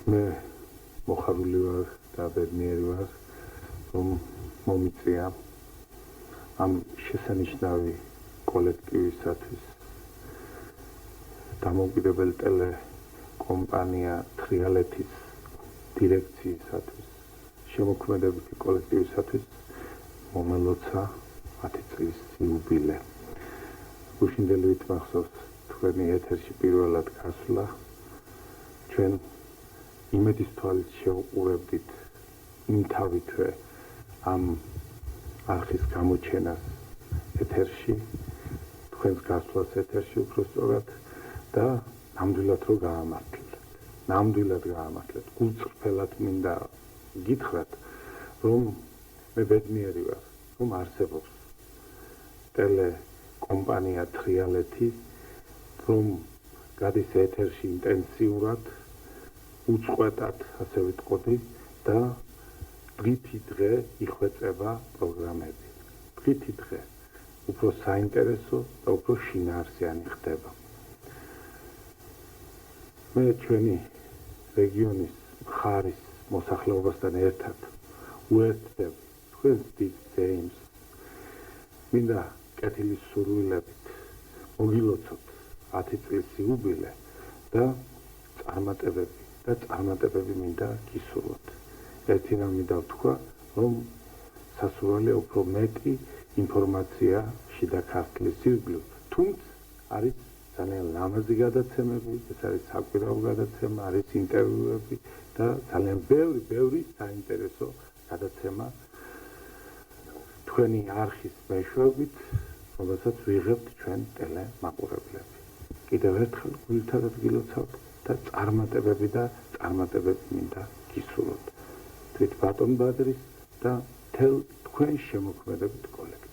მე მოხარული ვარ და ბედნიერი ვარ, რომ მომიწია ამ შესანიშნავი კოლექტივისათვის დამოუკიდებელი ტელეკომპანია თრიალეთის დირექციისათვის, შემოქმედებითი კოლექტივისათვის მომელოცა 10 წლის იუბილე. გუშინდელივით მახსოვს თქვენი ეთერში პირველად გასვლა, ჩვენ იმედის თვალით შევუყურებდით იმთავითვე ამ არხის გამოჩენას ეთერში, თქვენს გასვლას ეთერში უფრო სწორად და ნამდვილად რომ გაამართლეთ. გულწრფელად მინდა გითხრათ, რომ მე ბედნიერი ვარ, რომ არსებობს ტელეკომპანია თრიალეთი, რომ გადის ეთერში ინტენსიურად, უწყვეტად, ასე ვიტყოდი და დღითი დღე იხვეწება პროგრამები. დღითი დღე უფრო საინტერესო და უფრო შინაარსიანი ხდება. მე ჩვენი რეგიონის მხარის მოსახლეობასთან ერთად უერთდებ თქვენს დიდ ძეიმს. მინდა კეთილის სურვილებით მოგილოცოთ 10 წლის იუბილე და წარმატებები მინდა გისურვოთ. ერთი რამ მინდა ვთქვა, რომ სასურველია უფრო მეტი ინფორმაცია შიდა ქართლის ირგვლივ, თუმცა არის ძალიან ლამაზი გადაცემები, ეს არის საკვირაო გადაცემა, არის ინტერვიუები და ძალიან ბევრი საინტერესო გადაცემა თქვენი არხის მეშვეობით, რომელსაც ვიღებთ ჩვენ ტელემაყურებლები. კიდევ ერთხელ გულთადად გილოცავთ და წარმატებები მინდა გისურვოთ. თვით ბატონ ბადრის და მთელ თქვენ შემოქმედებით კოლექტივს.